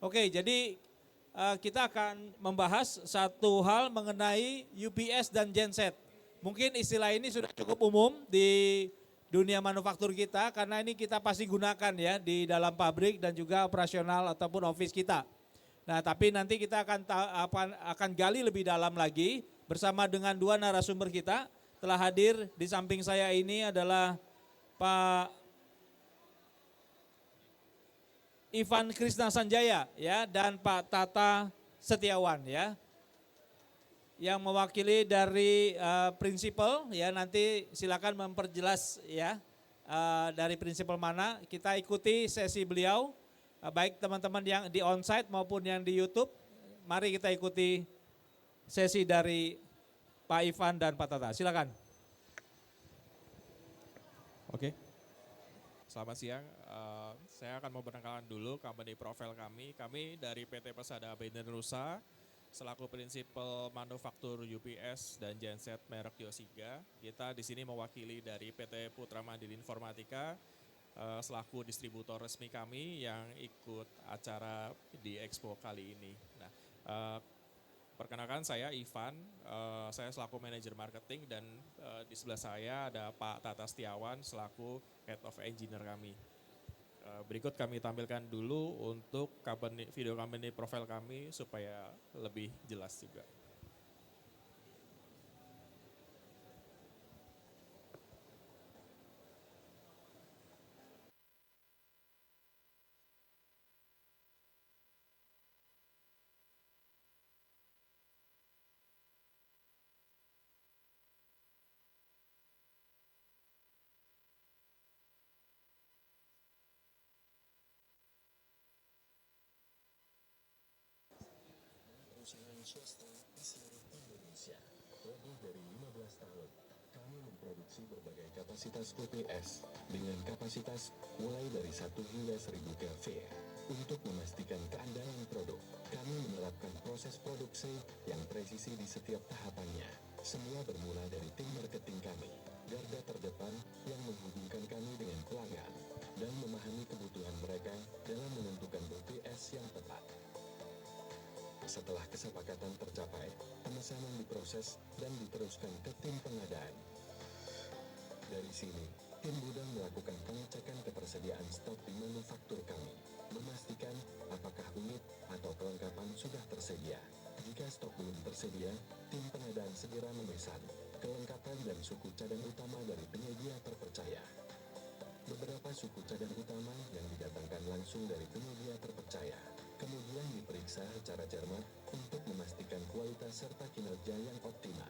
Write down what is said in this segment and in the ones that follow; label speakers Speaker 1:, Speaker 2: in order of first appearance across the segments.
Speaker 1: Oke, jadi kita akan membahas satu hal mengenai UPS dan genset. Mungkin istilah ini sudah cukup umum di dunia manufaktur kita karena ini kita pasti gunakan ya di dalam pabrik dan juga operasional ataupun office kita. Nah, tapi nanti kita akan gali lebih dalam lagi bersama dengan dua narasumber kita. Telah hadir di samping saya ini adalah Pak Ivan Krisna Sanjaya ya dan Pak Tata Setiawan ya. Yang mewakili dari prinsipal ya, nanti silakan memperjelas ya dari prinsipal mana. Kita ikuti sesi beliau, baik teman-teman yang di onsite maupun yang di YouTube. Mari kita ikuti sesi dari Pak Ivan dan Pak Tata, silakan.
Speaker 2: Oke, selamat siang. Saya akan memperkenalkan dulu company profile kami. Kami dari PT Persada Indonesia selaku prinsipal manufaktur UPS dan genset merek Yosiga. Kita di sini mewakili dari PT Putra Mandiri Informatika selaku distributor resmi kami yang ikut acara di Expo kali ini. Nah, perkenalkan saya Ivan, saya selaku manajer marketing dan di sebelah saya ada Pak Tata Setiawan selaku head of engineer kami. Berikut kami tampilkan dulu untuk video company profile kami supaya lebih jelas juga.
Speaker 3: Perusahaan swasta di seluruh Indonesia. Lebih dari 15 tahun, kami memproduksi berbagai kapasitas UPS dengan kapasitas mulai dari 1 hingga 1000 kV. Untuk memastikan keandalan produk, kami menerapkan proses produksi yang presisi di setiap tahapannya. Semua bermula dari tim marketing kami, garda terdepan yang menghubungkan kami dengan pelanggan dan memahami kebutuhan mereka dalam menentukan UPS yang tepat. Setelah kesepakatan tercapai, pemesanan diproses dan diteruskan ke tim pengadaan. Dari sini, tim gudang melakukan pengecekan ketersediaan stok di manufaktur kami, memastikan apakah unit atau kelengkapan sudah tersedia. Jika stok belum tersedia, tim pengadaan segera memesan kelengkapan dan suku cadang utama dari penyedia terpercaya. Beberapa suku cadang utama yang didatangkan langsung dari penyedia terpercaya kemudian diperiksa secara cermat untuk memastikan kualitas serta kinerja yang optimal.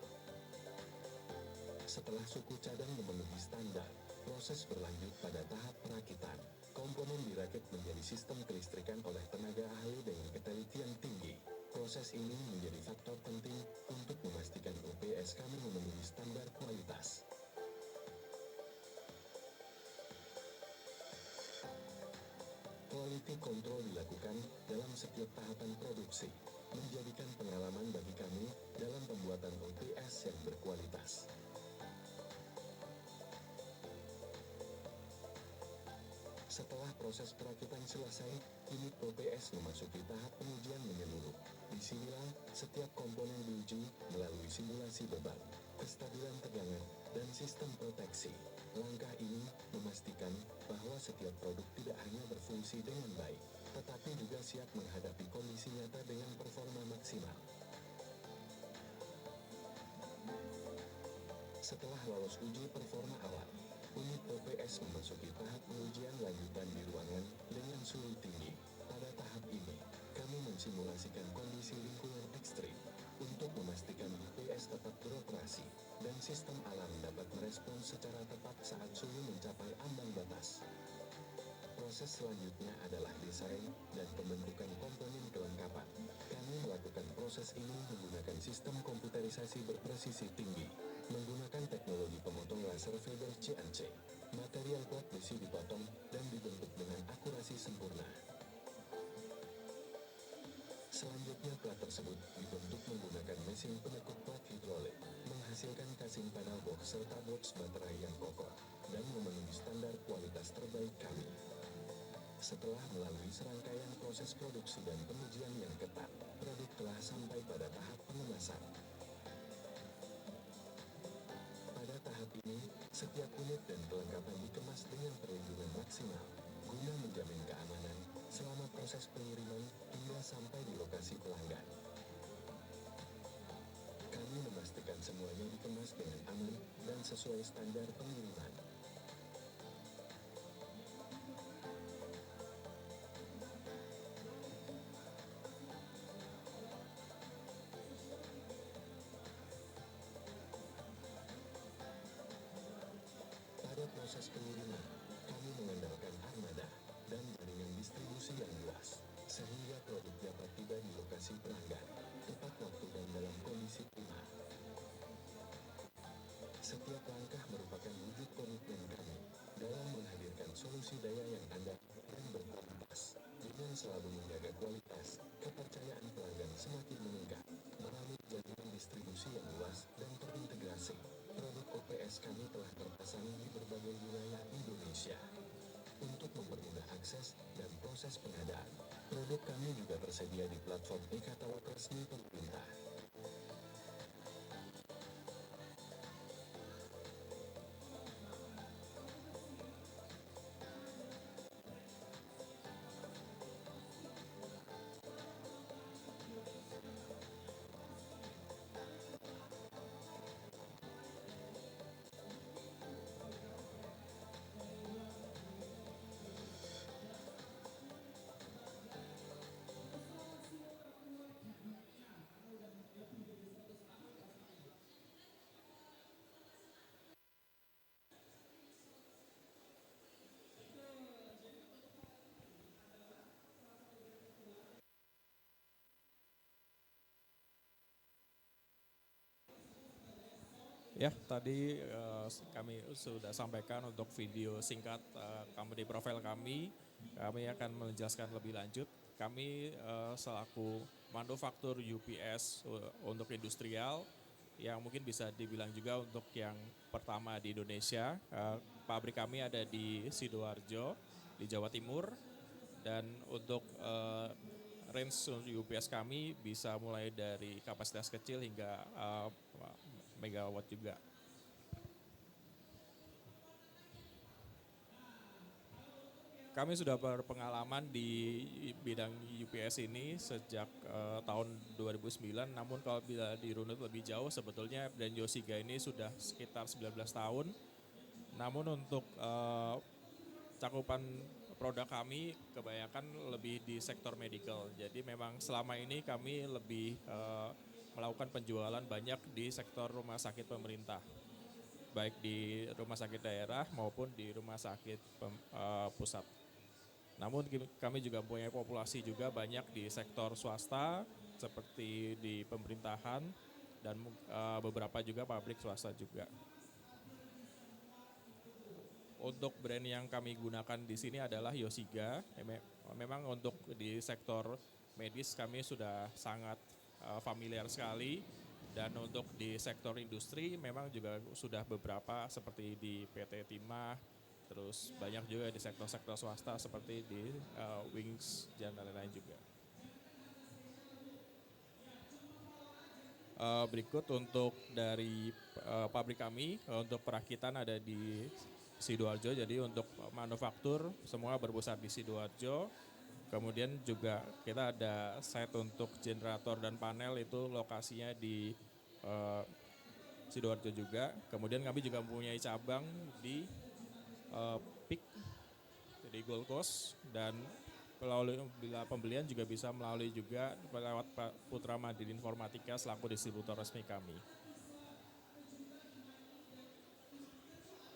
Speaker 3: Setelah suku cadang memenuhi standar, proses berlanjut pada tahap perakitan. Komponen dirakit menjadi sistem kelistrikan oleh tenaga ahli dengan ketelitian tinggi. Proses ini menjadi faktor penting untuk memastikan UPS kami memenuhi standar kualitas. Quality control dilakukan dalam setiap tahapan produksi, menjadikan pengalaman bagi kami dalam pembuatan UPS yang berkualitas. Setelah proses perakitan selesai, unit UPS memasuki tahap pengujian menyeluruh. Disinilah setiap komponen diuji melalui simulasi beban, kestabilan tegangan, dan sistem proteksi. Langkah ini memastikan bahwa setiap produk tidak hanya berfungsi dengan baik, tetapi juga siap menghadapi kondisi nyata dengan performa maksimal. Setelah lolos uji performa awal, unit UPS memasuki tahap pengujian lanjutan di ruangan dengan suhu tinggi. Pada tahap ini, kami mensimulasikan kondisi lingkungan ekstrim untuk memastikan UPS tetap beroperasi dan sistem alarm dapat merespons secara tepat saat suhu mencapai ambang batas. Proses selanjutnya adalah desain dan pembentukan komponen kelengkapan. Kami melakukan proses ini menggunakan sistem komputerisasi berpresisi tinggi, menggunakan teknologi pemotong laser Weber CNC. Material plat besi dipotong dan dibentuk dengan akurasi sempurna. Selanjutnya plat tersebut dibentuk menggunakan mesin penekuk plat hidrolik, menghasilkan casing panel box serta box baterai yang kokoh, dan memenuhi standar kualitas terbaik kami. Setelah melalui serangkaian proses produksi dan pengujian yang ketat, produk telah sampai pada tahap pengemasan. Pada tahap ini, setiap unit dan kelengkapan dikemas dengan perlindungan maksimal, guna menjamin keamanan selama proses pengiriman hingga sampai di lokasi pelanggan. Kami memastikan semuanya dikemas dengan aman dan sesuai standar pengiriman. Pada proses pengiriman, kami mengandalkan armada dan jaringan distribusi yang luas, sehingga produk dapat tiba di lokasi pelanggan, tepat waktu dan dalam kondisi prima. Setiap langkah merupakan wujud komitmen kami dalam menghadirkan solusi daya yang andal dan berkualitas, dengan selalu menjaga kualitas. Kepercayaan pelanggan semakin meningkat melalui jaringan distribusi yang luas dan terintegrasi. Produk OPS kami telah terpasang di berbagai wilayah Indonesia. Untuk mempermudah akses dan proses pengadaan, produk kami juga tersedia di platform e-katalog resmi pemerintah.
Speaker 2: Ya, tadi kami sudah sampaikan untuk video singkat company profile kami. Kami akan menjelaskan lebih lanjut. Kami selaku manufaktur UPS untuk industrial, yang mungkin bisa dibilang juga untuk yang pertama di Indonesia. Pabrik kami ada di Sidoarjo, di Jawa Timur. Dan untuk range UPS kami bisa mulai dari kapasitas kecil hingga megawatt juga. Kami sudah berpengalaman di bidang UPS ini sejak tahun 2009, namun kalau bila dirunut lebih jauh sebetulnya brand Yosiga ini sudah sekitar 19 tahun. Namun untuk cakupan produk kami kebanyakan lebih di sektor medical. Jadi memang selama ini kami lebih melakukan penjualan banyak di sektor rumah sakit pemerintah, baik di rumah sakit daerah maupun di rumah sakit pusat. Namun kami juga mempunyai populasi juga banyak di sektor swasta seperti di pemerintahan dan beberapa juga pabrik swasta juga. Untuk brand yang kami gunakan di sini adalah Yosiga. Memang untuk di sektor medis kami sudah sangat familiar sekali, dan untuk di sektor industri memang juga sudah beberapa seperti di PT Timah, terus banyak juga di sektor-sektor swasta seperti di Wings dan lain-lain juga. Berikut untuk dari pabrik kami, untuk perakitan ada di Sidoarjo, jadi untuk manufaktur semua berpusat di Sidoarjo. Kemudian juga kita ada site untuk generator dan panel, itu lokasinya di Sidoarjo juga. Kemudian kami juga mempunyai cabang di PIK, di Gold Coast, dan bila pembelian juga bisa melalui juga lewat Putra Mandiri Informatika selaku distributor resmi kami.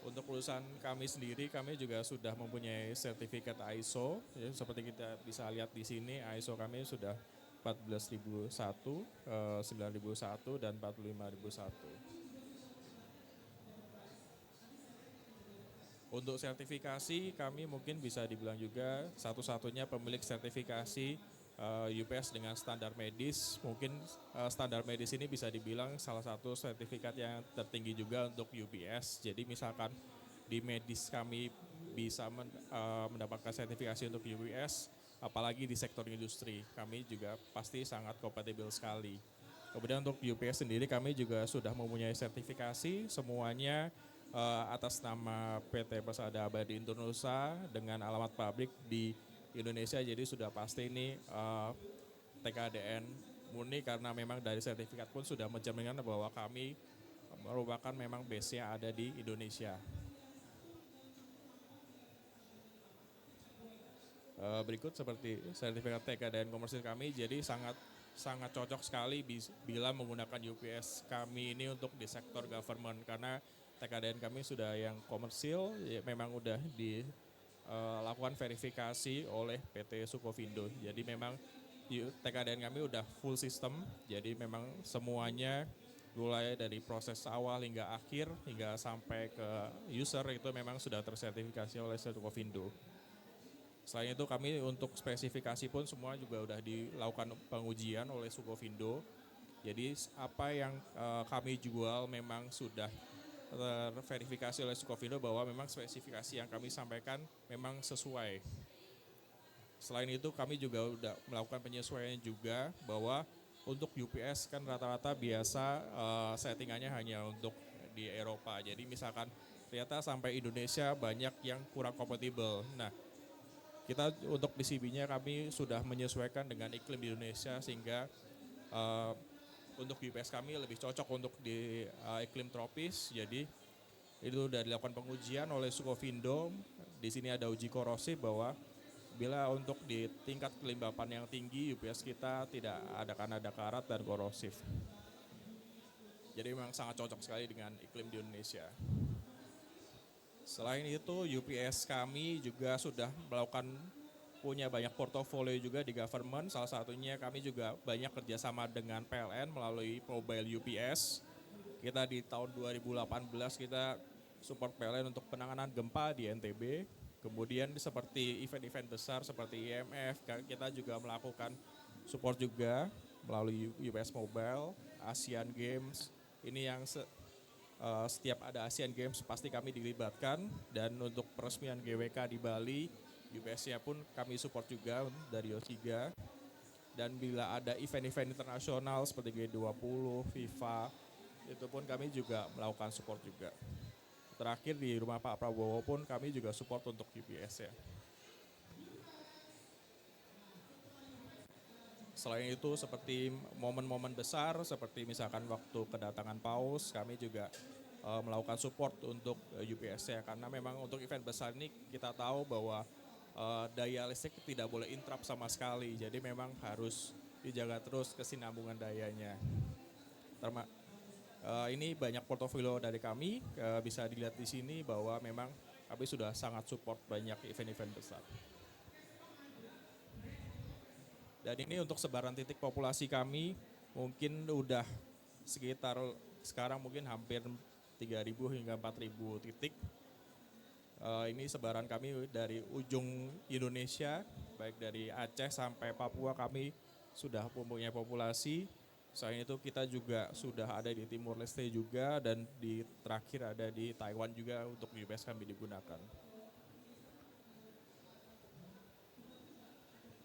Speaker 2: Untuk perusahaan kami sendiri, kami juga sudah mempunyai sertifikat ISO. Ya, seperti kita bisa lihat di sini, ISO kami sudah 14001, 9001, dan 45001. Untuk sertifikasi, kami mungkin bisa dibilang juga satu-satunya pemilik sertifikasi UPS dengan standar medis. Mungkin standar medis ini bisa dibilang salah satu sertifikat yang tertinggi juga untuk UPS. Jadi misalkan di medis kami bisa mendapatkan sertifikasi untuk UPS, apalagi di sektor industri. Kami juga pasti sangat kompatibel sekali. Kemudian untuk UPS sendiri kami juga sudah mempunyai sertifikasi semuanya atas nama PT Persada Abadi Indonesia dengan alamat pabrik di Indonesia. Jadi sudah pasti ini TKDN murni karena memang dari sertifikat pun sudah mencerminkan bahwa kami merupakan memang base-nya ada di Indonesia. Berikut seperti sertifikat TKDN komersil kami, jadi sangat cocok sekali bila menggunakan UPS kami ini untuk di sektor government karena TKDN kami sudah yang komersil, ya memang udah dilakukan verifikasi oleh PT Sukovindo. Jadi memang TKDN kami udah full system, jadi memang semuanya mulai dari proses awal hingga akhir hingga sampai ke user itu memang sudah tersertifikasi oleh Sukovindo. Selain itu kami untuk spesifikasi pun semua juga udah dilakukan pengujian oleh Sukovindo. Jadi apa yang kami jual memang sudah terverifikasi oleh Sukovindo bahwa memang spesifikasi yang kami sampaikan memang sesuai. Selain itu kami juga udah melakukan penyesuaian juga bahwa untuk UPS kan rata-rata biasa settingannya hanya untuk di Eropa. Jadi misalkan ternyata sampai Indonesia banyak yang kurang kompatibel. Nah, kita untuk PCB-nya kami sudah menyesuaikan dengan iklim di Indonesia sehingga untuk UPS kami lebih cocok untuk di iklim tropis. Jadi itu sudah dilakukan pengujian oleh Sukovindo. Di sini ada uji korosif bahwa bila untuk di tingkat kelembapan yang tinggi UPS kita tidak ada karat dan korosif. Jadi memang sangat cocok sekali dengan iklim di Indonesia. Selain itu UPS kami juga sudah melakukan punya banyak portofolio juga di government. Salah satunya kami juga banyak kerjasama dengan PLN melalui mobile UPS. Kita di tahun 2018 kita support PLN untuk penanganan gempa di NTB. Kemudian seperti event-event besar seperti IMF kita juga melakukan support juga melalui UPS Mobile, Asian Games. Ini yang setiap ada Asian Games pasti kami dilibatkan dan untuk peresmian GWK di Bali UPS-nya pun kami support juga dari O3 dan bila ada event-event internasional seperti G20, FIFA itu pun kami juga melakukan support juga. Terakhir di rumah Pak Prabowo pun kami juga support untuk UPS ya. Selain itu seperti momen-momen besar seperti misalkan waktu kedatangan Paus kami juga melakukan support untuk UPS ya karena memang untuk event besar ini kita tahu bahwa daya listrik tidak boleh interrupt sama sekali jadi memang harus dijaga terus kesinambungan dayanya. Ini banyak portofolio dari kami bisa dilihat di sini bahwa memang kami sudah sangat support banyak event-event besar. Dan ini untuk sebaran titik populasi kami mungkin udah sekitar sekarang mungkin hampir 3.000 hingga 4.000 titik. Ini sebaran kami dari ujung Indonesia, baik dari Aceh sampai Papua kami sudah mempunyai populasi. Selain itu kita juga sudah ada di Timur Leste juga dan di terakhir ada di Taiwan juga untuk UPS kami digunakan.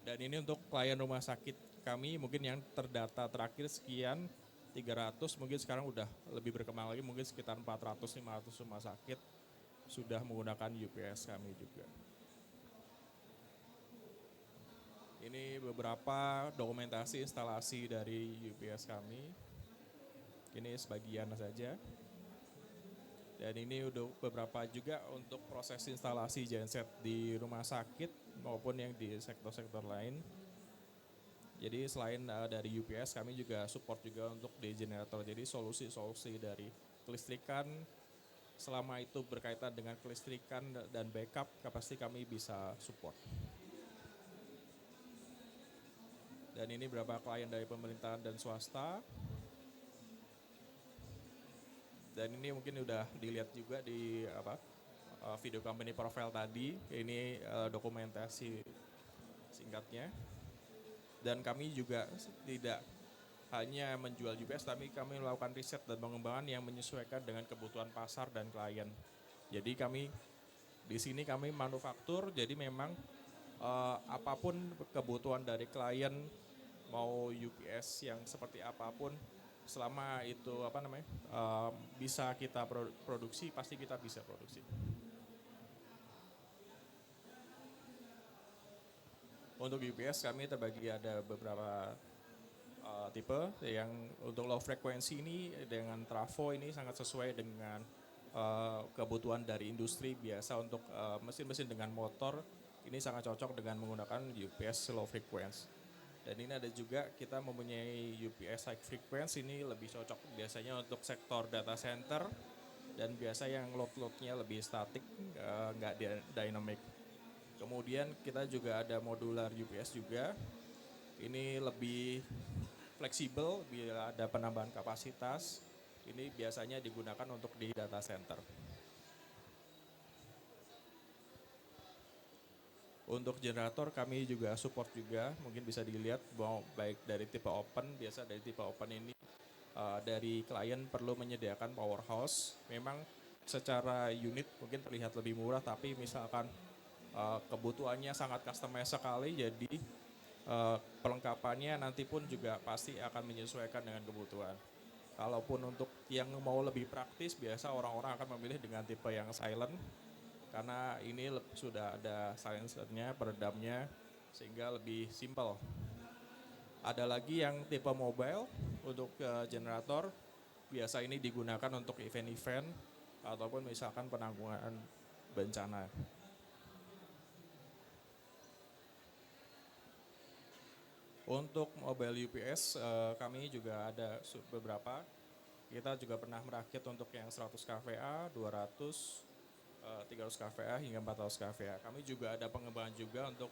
Speaker 2: Dan ini untuk klien rumah sakit kami mungkin yang terdata terakhir sekian 300 mungkin sekarang udah lebih berkembang lagi mungkin sekitar 400-500 rumah sakit sudah menggunakan UPS kami juga. Ini beberapa dokumentasi instalasi dari UPS kami. Ini sebagian saja. Dan ini udah beberapa juga untuk proses instalasi genset di rumah sakit maupun yang di sektor-sektor lain. Jadi selain dari UPS kami juga support juga untuk di generator. Jadi solusi-solusi dari kelistrikan selama itu berkaitan dengan kelistrikan dan backup pasti kami bisa support. Dan ini beberapa klien dari pemerintahan dan swasta. Dan ini mungkin udah dilihat juga di video company profile tadi. Ini dokumentasi singkatnya. Dan kami juga tidak hanya menjual UPS, tapi kami melakukan riset dan pengembangan yang menyesuaikan dengan kebutuhan pasar dan klien. Jadi kami Di sini kami manufaktur, jadi memang apapun kebutuhan dari klien, mau UPS yang seperti apapun, selama itu bisa kita produksi, pasti kita bisa produksi. Untuk UPS kami terbagi ada beberapa tipe. Yang untuk low frekuensi ini dengan trafo ini sangat sesuai dengan kebutuhan dari industri biasa. Untuk mesin-mesin dengan motor ini sangat cocok dengan menggunakan UPS low frequency. Dan ini ada juga kita mempunyai UPS high frequency, ini lebih cocok biasanya untuk sektor data center dan biasa yang load-loadnya lebih statik, nggak dynamic. Kemudian kita juga ada modular UPS juga, ini lebih fleksibel bila ada penambahan kapasitas, ini biasanya digunakan untuk di data center. Untuk generator kami juga support juga, mungkin bisa dilihat mau baik dari tipe open, biasa dari tipe open ini dari klien perlu menyediakan powerhouse. Memang secara unit mungkin terlihat lebih murah, tapi misalkan kebutuhannya sangat customize sekali, jadi perlengkapannya nanti pun juga pasti akan menyesuaikan dengan kebutuhan. Kalaupun untuk yang mau lebih praktis, biasa orang-orang akan memilih dengan tipe yang silent, karena ini sudah ada silencernya, peredamnya, sehingga lebih simple. Ada lagi yang tipe mobile untuk generator, biasa ini digunakan untuk event-event ataupun misalkan penanggulangan bencana. Untuk mobile UPS kami juga ada beberapa. Kita juga pernah merakit untuk yang 100 kVA, 200, 300 kVA hingga 400 kVA. Kami juga ada pengembangan juga untuk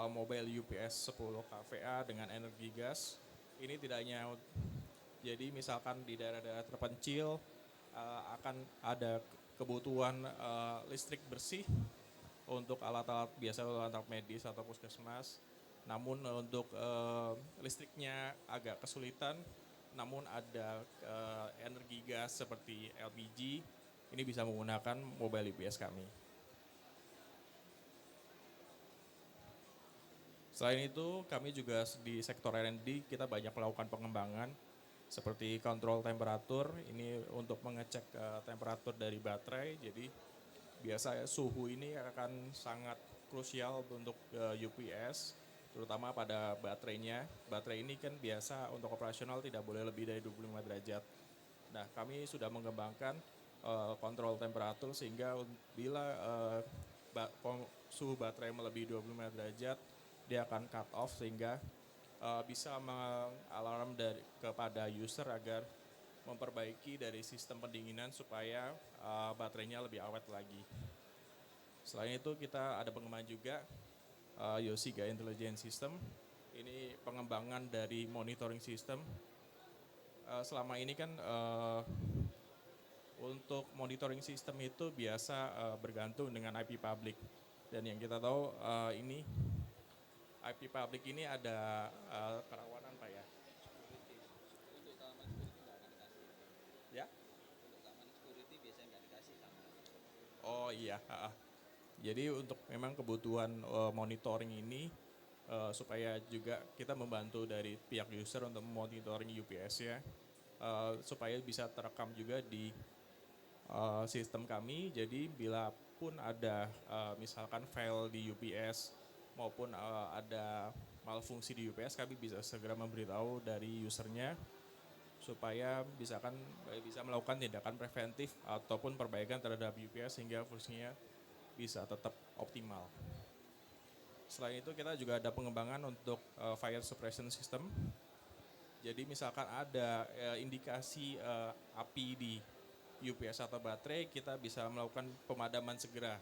Speaker 2: mobile UPS 10 kVA dengan energi gas. Ini tidak hanya, jadi misalkan di daerah-daerah terpencil akan ada kebutuhan listrik bersih untuk alat-alat biasa, alat medis atau puskesmas. Namun untuk listriknya agak kesulitan, namun ada energi gas seperti LPG, ini bisa menggunakan mobile UPS kami. Selain itu, kami juga di sektor R&D kita banyak melakukan pengembangan seperti kontrol temperatur. Ini untuk mengecek temperatur dari baterai. Jadi biasa suhu ini akan sangat krusial untuk UPS, terutama pada baterainya. Baterai ini kan biasa untuk operasional tidak boleh lebih dari 25 derajat. Nah, kami sudah mengembangkan kontrol temperatur sehingga bila suhu baterai melebihi 25 derajat, dia akan cut off sehingga bisa mengalarm kepada user agar memperbaiki dari sistem pendinginan supaya baterainya lebih awet lagi. Selain itu kita ada pengembangan juga Yosiga Intelligent System. Ini pengembangan dari monitoring system. Selama ini kan untuk monitoring system itu biasa bergantung dengan IP public. Dan yang kita tahu ini IP public ini ada kerawanan Pak ya.
Speaker 4: Untuk keamanan security nggak akan dikasih.
Speaker 2: Ya?
Speaker 4: Untuk keamanan security biasanya nggak dikasih sama.
Speaker 2: Oh iya. Jadi untuk memang kebutuhan monitoring ini supaya juga kita membantu dari pihak user untuk monitoring UPS ya, supaya bisa terekam juga di sistem kami. Jadi bila pun ada misalkan file di UPS maupun ada malfungsi di UPS, kami bisa segera memberitahu dari usernya supaya bisa melakukan tindakan preventif ataupun perbaikan terhadap UPS sehingga fungsinya bisa tetap optimal. Selain itu kita juga ada pengembangan untuk fire suppression system. Jadi misalkan ada indikasi api di UPS atau baterai, kita bisa melakukan pemadaman segera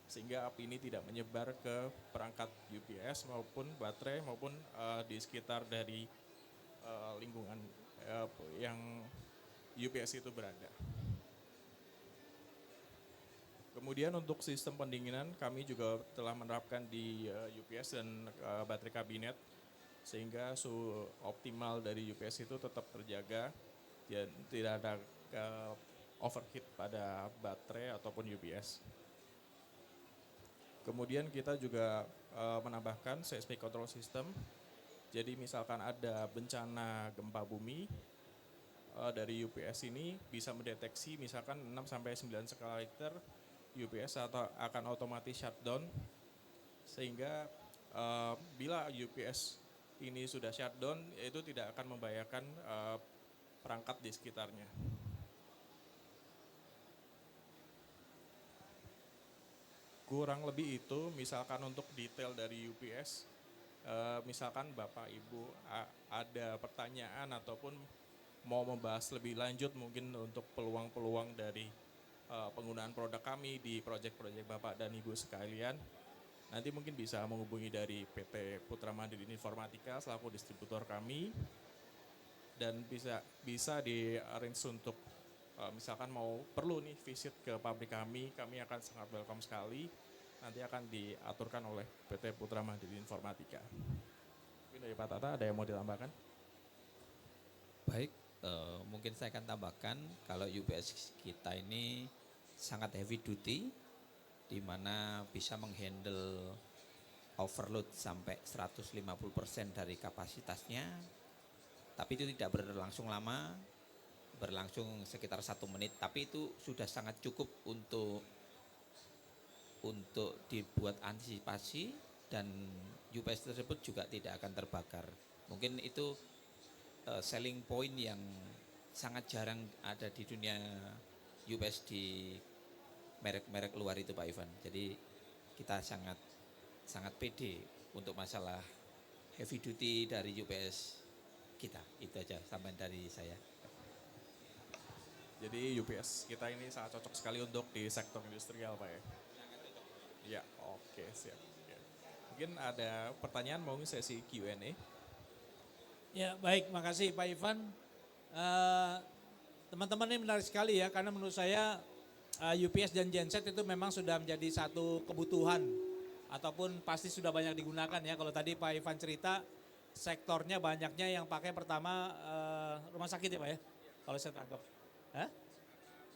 Speaker 2: sehingga api ini tidak menyebar ke perangkat UPS maupun baterai maupun di sekitar dari lingkungan yang UPS itu berada. Kemudian untuk sistem pendinginan kami juga telah menerapkan di UPS dan baterai kabinet sehingga suhu optimal dari UPS itu tetap terjaga dan tidak ada overheat pada baterai ataupun UPS. Kemudian kita juga menambahkan seismic control system. Jadi misalkan ada bencana gempa bumi, dari UPS ini bisa mendeteksi misalkan 6 sampai 9 skala Richter, UPS atau akan otomatis shutdown, sehingga bila UPS ini sudah shutdown itu tidak akan membahayakan perangkat di sekitarnya. Kurang lebih itu, misalkan untuk detail dari UPS, misalkan Bapak Ibu ada pertanyaan ataupun mau membahas lebih lanjut mungkin untuk peluang-peluang dari penggunaan produk kami di proyek-proyek Bapak dan Ibu sekalian, nanti mungkin bisa menghubungi dari PT Putra Mandiri Informatika selaku distributor kami, dan bisa di-arrange untuk misalkan mau perlu nih visit ke pabrik kami akan sangat welcome sekali. Nanti akan diaturkan oleh PT Putra Mandiri Informatika. Mungkin dari Pak Tata ada yang mau ditambahkan?
Speaker 5: Baik, mungkin saya akan tambahkan kalau UPS kita ini sangat heavy duty, di mana bisa menghandle overload sampai 150% dari kapasitasnya, tapi itu tidak berlangsung lama, berlangsung sekitar 1 menit, tapi itu sudah sangat cukup untuk dibuat antisipasi dan UPS tersebut juga tidak akan terbakar. Mungkin itu selling point yang sangat jarang ada di dunia UPS di merek-merek luar itu Pak Ivan. Jadi kita sangat pede untuk masalah heavy duty dari UPS kita. Itu aja sampai dari saya.
Speaker 2: Jadi UPS kita ini sangat cocok sekali untuk di sektor industrial Pak ya? Ya, oke, siap. Ya. Mungkin ada pertanyaan, mau sesi Q&A?
Speaker 1: Ya baik, makasih Pak Ivan. Teman-teman ini menarik sekali ya, karena menurut saya UPS dan genset itu memang sudah menjadi satu kebutuhan ataupun pasti sudah banyak digunakan ya. Kalau tadi Pak Ivan cerita sektornya banyaknya yang pakai pertama rumah sakit ya Pak ya, kalau saya tangkap. Hah?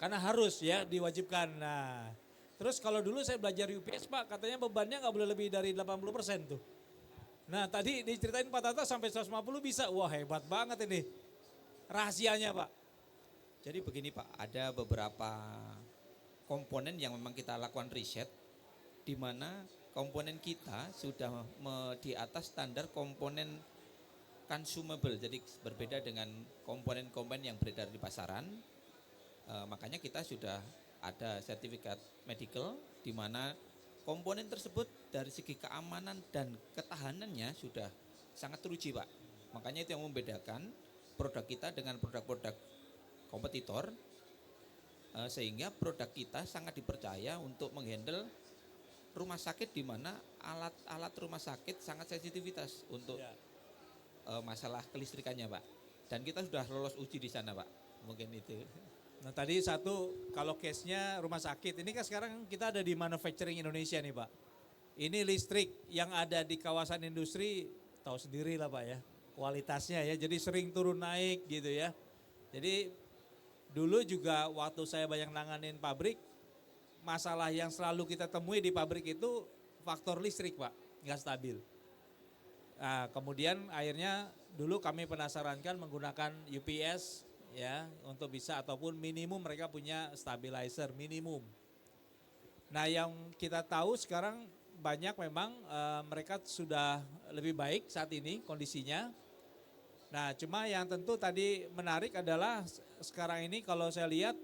Speaker 1: Karena harus ya diwajibkan. Nah, terus kalau dulu saya belajar UPS Pak, katanya bebannya nggak boleh lebih dari 80% tuh. Nah tadi diceritain Pak Tata sampai 150 bisa, wah hebat banget ini. Rahasianya Pak.
Speaker 5: Jadi begini Pak, ada beberapa komponen yang memang kita lakukan riset, di mana komponen kita sudah di atas standar komponen consumable, jadi berbeda dengan komponen-komponen yang beredar di pasaran. Makanya kita sudah ada sertifikat medical, di mana komponen tersebut dari segi keamanan dan ketahanannya sudah sangat teruji Pak. Makanya itu yang membedakan produk kita dengan produk-produk kompetitor, sehingga produk kita sangat dipercaya untuk menghandle rumah sakit, di mana alat-alat rumah sakit sangat sensitivitas untuk masalah kelistrikannya Pak. Dan kita sudah lolos uji di sana Pak. Mungkin itu.
Speaker 1: Nah tadi satu, kalau case-nya rumah sakit, ini kan sekarang kita ada di manufacturing Indonesia nih Pak. Ini listrik yang ada di kawasan industri, tahu sendiri lah Pak ya, kualitasnya ya, jadi sering turun naik gitu ya. Jadi dulu juga waktu saya banyak nanganin pabrik, masalah yang selalu kita temui di pabrik itu faktor listrik Pak, nggak stabil. Nah, kemudian akhirnya dulu kami penasarankan menggunakan UPS ya untuk bisa, ataupun minimum mereka punya stabilizer minimum. Nah yang kita tahu sekarang banyak memang mereka sudah lebih baik saat ini kondisinya. Nah cuma yang tentu tadi menarik adalah sekarang ini kalau saya lihat,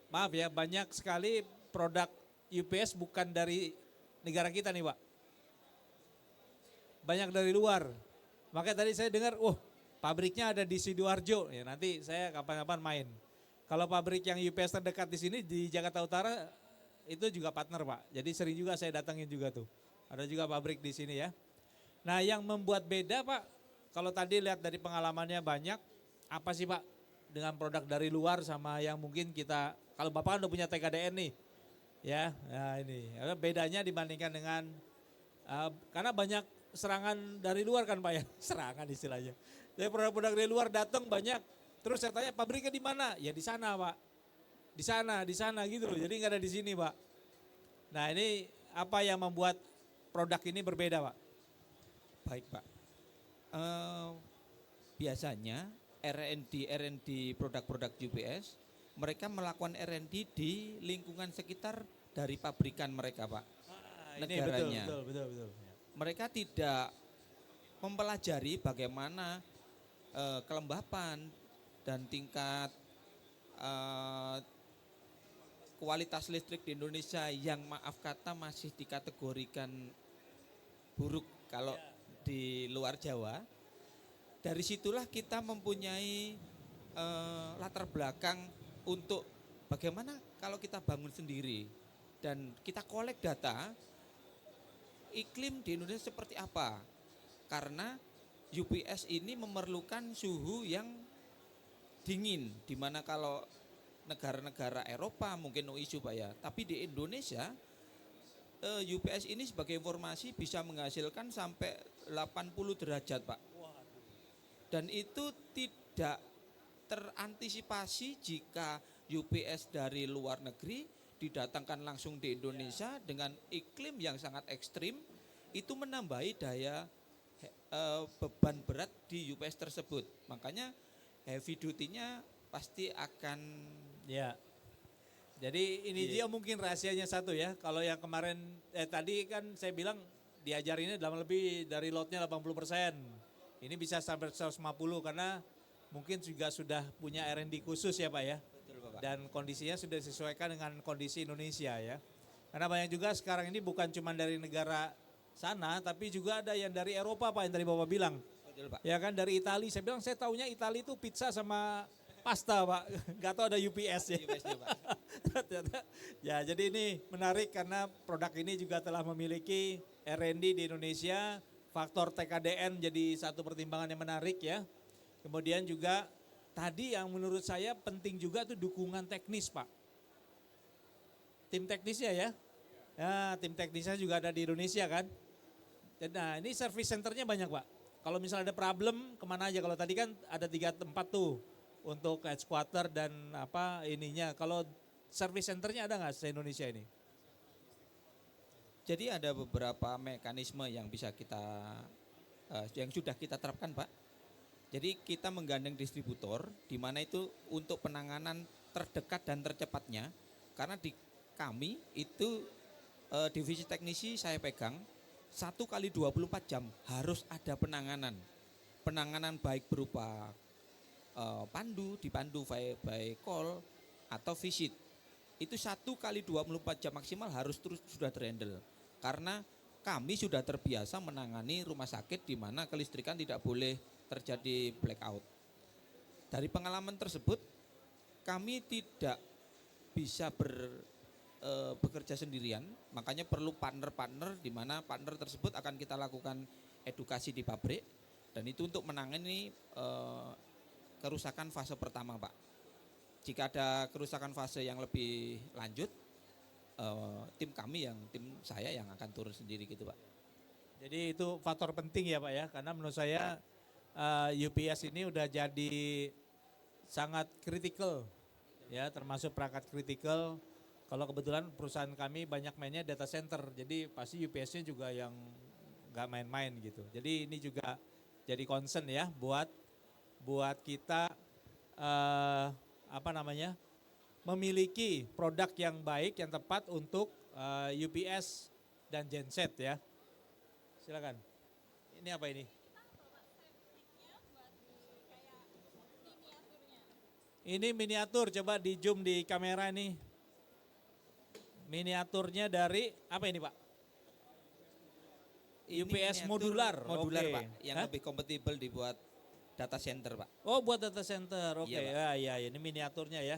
Speaker 1: maaf ya, banyak sekali produk UPS bukan dari negara kita nih Pak. Banyak dari luar. Makanya tadi saya dengar, pabriknya ada di Sidoarjo, ya nanti saya kapan-kapan main. Kalau pabrik yang UPS terdekat di sini di Jakarta Utara itu juga partner Pak. Jadi sering juga saya datangin juga tuh. Ada juga pabrik di sini ya. Nah yang membuat beda Pak, kalau tadi lihat dari pengalamannya banyak, apa sih Pak dengan produk dari luar sama yang mungkin kita, kalau Bapak kan udah punya TKDN nih, ya, nah ini bedanya dibandingkan dengan, karena banyak serangan dari luar kan Pak ya, serangan istilahnya. Jadi produk-produk dari luar datang banyak, terus saya tanya pabriknya di mana? Ya di sana Pak, di sana gitu loh. Jadi nggak ada di sini Pak. Nah ini apa yang membuat produk ini berbeda, Pak?
Speaker 5: Baik Pak. Biasanya R&D produk-produk UPS mereka melakukan R&D di lingkungan sekitar dari pabrikan mereka Pak.
Speaker 1: Ini
Speaker 5: Negaranya.
Speaker 1: betul.
Speaker 5: Mereka tidak mempelajari bagaimana kelembapan dan tingkat kualitas listrik di Indonesia yang maaf kata masih dikategorikan buruk kalau di luar Jawa. Dari situlah kita mempunyai latar belakang untuk bagaimana kalau kita bangun sendiri dan kita kolek data iklim di Indonesia seperti apa. Karena UPS ini memerlukan suhu yang dingin, di mana kalau negara-negara Eropa mungkin no isu Pak ya, tapi di Indonesia UPS ini sebagai informasi bisa menghasilkan sampai 80 derajat Pak. Dan itu tidak terantisipasi jika UPS dari luar negeri didatangkan langsung di Indonesia dengan iklim yang sangat ekstrim, itu menambahi daya beban berat di UPS tersebut. Makanya heavy duty-nya pasti akan
Speaker 1: Ya. Jadi ini dia mungkin rahasianya satu ya. Kalau yang kemarin tadi kan saya bilang diajarinnya dalam lebih dari lotnya 80%. Ini bisa sampai 150 karena mungkin juga sudah punya R&D khusus ya Pak ya.
Speaker 5: betul Bapak.
Speaker 1: Dan kondisinya sudah disesuaikan dengan kondisi Indonesia ya. Karena banyak juga sekarang ini bukan cuma dari negara sana tapi juga ada yang dari Eropa Pak yang tadi Bapak bilang.
Speaker 5: Betul Pak.
Speaker 1: Ya kan dari Italia, saya bilang saya taunya Italia itu pizza sama pasta Pak, nggak tahu ada UPS ya.
Speaker 5: UPS-nya, Pak.
Speaker 1: Ternyata, ya jadi ini menarik karena produk ini juga telah memiliki R&D di Indonesia, faktor TKDN jadi satu pertimbangan yang menarik ya. Kemudian juga tadi yang menurut saya penting juga tuh dukungan teknis Pak. Tim teknisnya ya, tim teknisnya juga ada di Indonesia kan. Dan nah ini service centernya banyak Pak. Kalau misalnya ada problem kemana aja? Kalau tadi kan ada 3 tempat tuh untuk headquarter dan apa ininya. Kalau service centernya ada nggak se Indonesia ini?
Speaker 5: Jadi ada beberapa mekanisme yang bisa kita yang sudah kita terapkan Pak. Jadi kita menggandeng distributor di mana itu untuk penanganan terdekat dan tercepatnya. Karena di kami itu divisi teknisi saya pegang 1 kali 24 jam harus ada penanganan. Penanganan baik berupa dipandu by call atau visit. Itu 1 kali 24 jam maksimal harus terus sudah terhandle. Karena kami sudah terbiasa menangani rumah sakit di mana kelistrikan tidak boleh terjadi blackout. Dari pengalaman tersebut, kami tidak bisa bekerja sendirian, makanya perlu partner-partner di mana partner tersebut akan kita lakukan edukasi di pabrik dan itu untuk menangani kerusakan fase pertama Pak. Jika ada kerusakan fase yang lebih lanjut, tim saya yang akan turun sendiri gitu Pak.
Speaker 1: Jadi itu faktor penting ya Pak ya, karena menurut saya UPS ini udah jadi sangat kritikal ya, termasuk perangkat kritikal. Kalau kebetulan perusahaan kami banyak mainnya data center, jadi pasti UPS-nya juga yang nggak main-main gitu. Jadi ini juga jadi concern ya buat kita memiliki produk yang baik, yang tepat untuk UPS dan genset ya. Silakan. Ini apa ini? Ini miniatur, coba di zoom di kamera nih. Miniaturnya dari apa ini Pak?
Speaker 5: Ini
Speaker 1: UPS
Speaker 5: miniatur
Speaker 1: modular.
Speaker 5: modular
Speaker 1: Oke.
Speaker 5: Pak, yang lebih kompatibel dibuat data center Pak.
Speaker 1: Oh buat data center, oke.
Speaker 5: Iya, Pak.
Speaker 1: Ya, ini miniaturnya ya.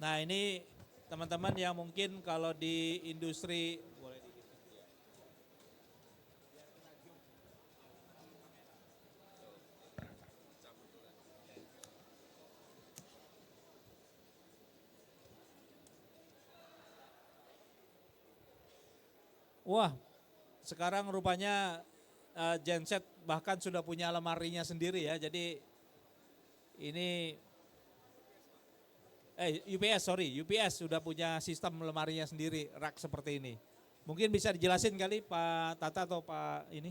Speaker 1: Nah ini teman-teman yang mungkin kalau di industri, boleh di wah, sekarang rupanya genset bahkan sudah punya lemarinya sendiri ya. Jadi ini UPS sudah punya sistem lemarinya sendiri, rak seperti ini. Mungkin bisa dijelasin kali Pak Tata atau Pak ini?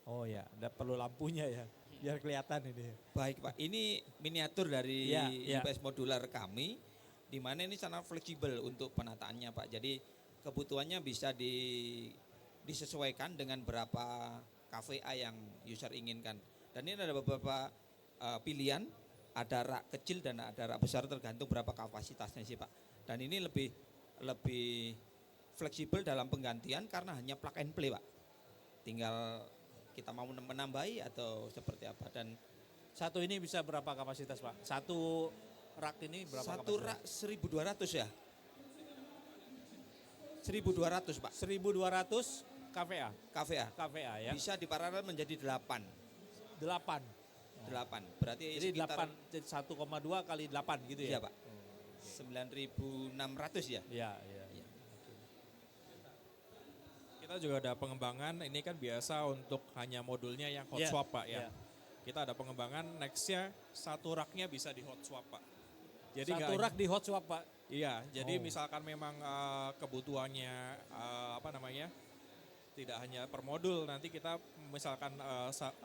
Speaker 1: Oh ya, ada perlu lampunya ya, biar kelihatan ini.
Speaker 5: Baik Pak, ini miniatur dari
Speaker 1: Ya, ya.
Speaker 5: UPS modular kami, di mana ini sangat fleksibel untuk penataannya Pak. Jadi kebutuhannya bisa disesuaikan dengan berapa KVA yang user inginkan. Dan ini ada beberapa pilihan, ada rak kecil dan ada rak besar tergantung berapa kapasitasnya sih Pak. Dan ini lebih fleksibel dalam penggantian karena hanya plug and play Pak. Tinggal kita mau menambahi atau seperti apa. Dan
Speaker 1: Satu ini bisa berapa kapasitas Pak? Satu rak ini berapa
Speaker 5: satu
Speaker 1: kapasitas?
Speaker 5: rak 1.200 ya. 1.200 Pak.
Speaker 1: 1.200 KVA.
Speaker 5: KVA.
Speaker 1: Ya.
Speaker 5: Bisa diparalel menjadi 8.
Speaker 1: 8.
Speaker 5: 8. Berarti
Speaker 1: Jadi
Speaker 5: sekitar
Speaker 1: 8 jadi 1,2 kali 8 gitu
Speaker 5: iya
Speaker 1: ya.
Speaker 5: Pak. 9.600 ya.
Speaker 1: Iya.
Speaker 2: Kita juga ada pengembangan, ini kan biasa untuk hanya modulnya yang hot
Speaker 1: Iya,
Speaker 2: swap Pak ya.
Speaker 1: iya.
Speaker 2: Kita ada pengembangan, nextnya satu raknya bisa di hot swap Pak. Jadi
Speaker 1: Satu
Speaker 2: nggak-
Speaker 1: rak di hot swap Pak.
Speaker 2: Iya, jadi
Speaker 1: Oh.
Speaker 2: misalkan memang kebutuhannya tidak hanya per modul, nanti kita misalkan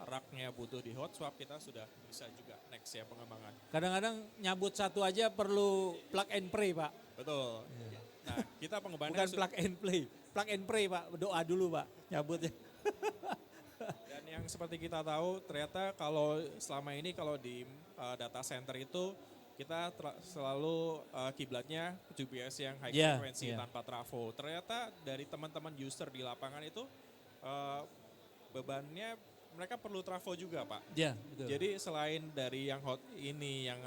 Speaker 2: raknya butuh di hot swap, kita sudah bisa juga next ya pengembangan.
Speaker 1: Kadang-kadang nyabut satu aja perlu plug and play Pak.
Speaker 2: Betul. Nah, kita pengembangannya
Speaker 1: Bukan plug and play. Plug and pray Pak, doa dulu Pak nyabutnya.
Speaker 2: dan yang seperti kita tahu ternyata kalau selama ini kalau di data center itu kita selalu kiblatnya UPS yang high
Speaker 1: Yeah,
Speaker 2: frequency
Speaker 1: yeah.
Speaker 2: tanpa trafo. Ternyata dari teman-teman user di lapangan itu bebannya mereka perlu trafo juga Pak.
Speaker 1: Iya, betul.
Speaker 2: Jadi selain dari yang hot ini yang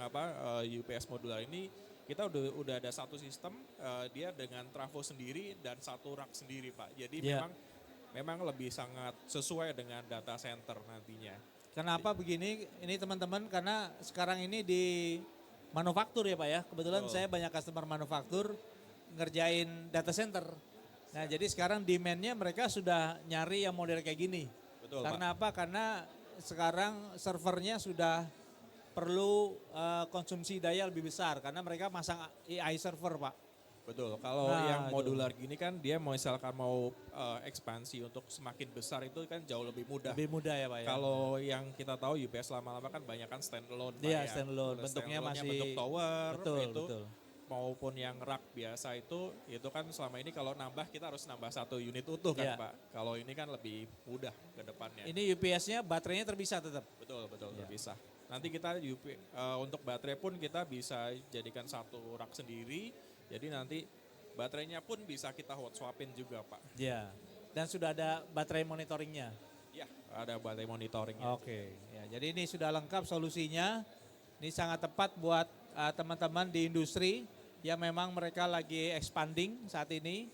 Speaker 2: UPS modular ini kita udah ada satu sistem dia dengan trafo sendiri dan satu rak sendiri Pak. Jadi
Speaker 1: Yeah.
Speaker 2: memang lebih sangat sesuai dengan data center nantinya.
Speaker 1: Kenapa begini? Ini teman-teman karena sekarang ini di manufaktur ya Pak ya. Kebetulan
Speaker 2: Betul.
Speaker 1: saya banyak customer manufaktur ngerjain data center. Nah jadi sekarang demand-nya mereka sudah nyari yang model kayak gini.
Speaker 2: Betul
Speaker 1: Karena apa? Karena sekarang servernya sudah perlu konsumsi daya lebih besar karena mereka masang AI server Pak.
Speaker 2: Betul. Kalau
Speaker 1: Nah,
Speaker 2: yang
Speaker 1: itu.
Speaker 2: modular gini kan dia misalkan mau ekspansi untuk semakin besar itu kan jauh lebih mudah.
Speaker 1: Lebih mudah ya Pak ya.
Speaker 2: Kalau yang kita tahu UPS lama-lama kan banyak kan standalone Pak,
Speaker 1: Iya,
Speaker 2: ya.
Speaker 1: standalone.
Speaker 2: Udah
Speaker 1: Bentuknya
Speaker 2: standalone-nya
Speaker 1: masih-
Speaker 2: bentuk tower
Speaker 1: betul,
Speaker 2: itu
Speaker 1: betul.
Speaker 2: maupun yang rak biasa itu kan selama ini kalau nambah kita harus nambah satu unit utuh kan
Speaker 1: Iya.
Speaker 2: Pak. Kalau ini kan lebih mudah ke depannya.
Speaker 1: Ini UPS-nya baterainya terpisah tetap.
Speaker 2: Betul
Speaker 1: Iya.
Speaker 2: terpisah. Nanti kita untuk baterai pun kita bisa jadikan satu rak sendiri. Jadi nanti baterainya pun bisa kita hot swapin juga Pak.
Speaker 1: Iya. Dan sudah ada baterai monitoringnya.
Speaker 2: Ya, ada baterai monitoringnya.
Speaker 1: Oke, ya, jadi ini sudah lengkap solusinya. Ini sangat tepat buat teman-teman di industri yang memang mereka lagi expanding saat ini.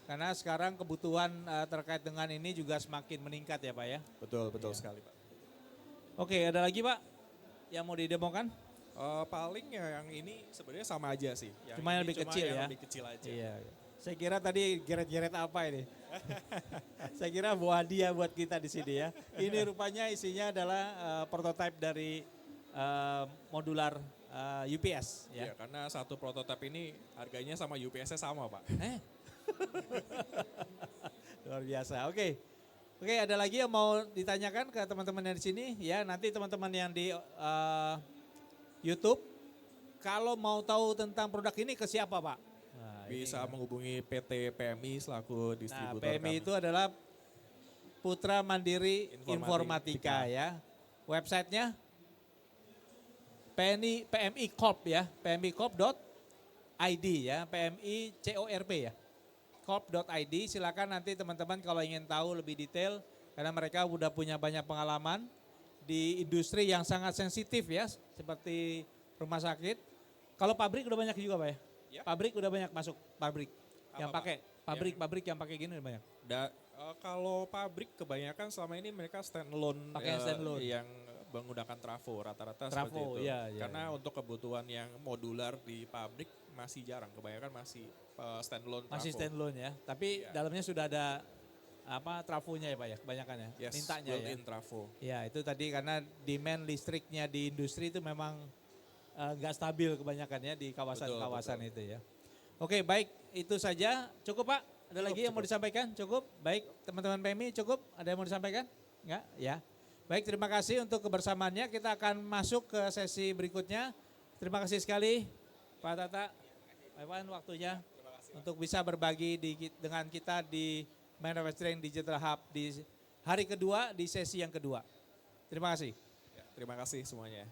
Speaker 1: Karena sekarang kebutuhan terkait dengan ini juga semakin meningkat ya Pak ya.
Speaker 2: Betul
Speaker 1: Iya.
Speaker 2: sekali Pak.
Speaker 1: Oke, ada lagi Pak yang mau didemokan?
Speaker 2: Paling ya yang ini sebenarnya sama aja sih.
Speaker 1: Cuma yang
Speaker 2: ini
Speaker 1: lebih kecil
Speaker 2: yang
Speaker 1: ya?
Speaker 2: lebih kecil aja.
Speaker 1: Iya. Saya kira tadi geret-geret apa ini? Saya kira buah hadiah buat kita di sini ya. Ini rupanya isinya adalah prototipe dari modular UPS
Speaker 2: Iya,
Speaker 1: ya.
Speaker 2: karena satu prototipe ini harganya sama UPS-nya sama Pak.
Speaker 1: Luar biasa. Oke. Oke, ada lagi yang mau ditanyakan ke teman-teman yang di sini ya. Nanti teman-teman yang di YouTube kalau mau tahu tentang produk ini ke siapa, Pak? Nah,
Speaker 2: Bisa
Speaker 1: ini.
Speaker 2: menghubungi PT PMI selaku
Speaker 1: Nah,
Speaker 2: distributor
Speaker 1: PMI
Speaker 2: kami.
Speaker 1: itu adalah Putra Mandiri Informatika
Speaker 2: Informatika.
Speaker 1: ya. Websitenya PMI Corp ya, pmicorp.id ya, PMI CORP ya. corp.id, silakan nanti teman-teman kalau ingin tahu lebih detail karena mereka udah punya banyak pengalaman di industri yang sangat sensitif ya, seperti rumah sakit. Kalau pabrik udah banyak juga Pak ya?
Speaker 2: Ya.
Speaker 1: Pabrik udah banyak masuk pabrik yang
Speaker 2: Apa, Pak?
Speaker 1: pakai pabrik yang pakai gini udah banyak.
Speaker 2: Kalau pabrik kebanyakan selama ini mereka standalone,
Speaker 1: Pakai yang standalone.
Speaker 2: yang menggunakan trafo rata-rata
Speaker 1: Trafo,
Speaker 2: seperti itu.
Speaker 1: iya, iya,
Speaker 2: Karena
Speaker 1: iya.
Speaker 2: untuk kebutuhan yang modular di pabrik masih jarang, kebanyakan masih standalone
Speaker 1: Masih
Speaker 2: trafo.
Speaker 1: standalone ya, tapi
Speaker 2: Iya.
Speaker 1: dalamnya sudah ada trafonya ya Pak ya, kebanyakan ya,
Speaker 2: Yes,
Speaker 1: mintanya ya.
Speaker 2: built-in trafo.
Speaker 1: Ya itu tadi karena demand listriknya di industri itu memang nggak stabil kebanyakan ya di kawasan-kawasan
Speaker 2: Betul,
Speaker 1: itu ya. Oke, baik, itu saja. Cukup Pak? Ada lagi yang mau disampaikan? Cukup? Baik, teman-teman PMI cukup? Ada yang mau disampaikan? Enggak? Ya. Baik, terima kasih untuk kebersamaannya. Kita akan masuk ke sesi berikutnya. Terima kasih sekali Pak Tata, Pak Iwan, waktunya untuk bisa berbagi dengan kita di Manufacturing Digital Hub di hari kedua, di sesi yang kedua. Terima kasih.
Speaker 2: Ya, terima kasih semuanya.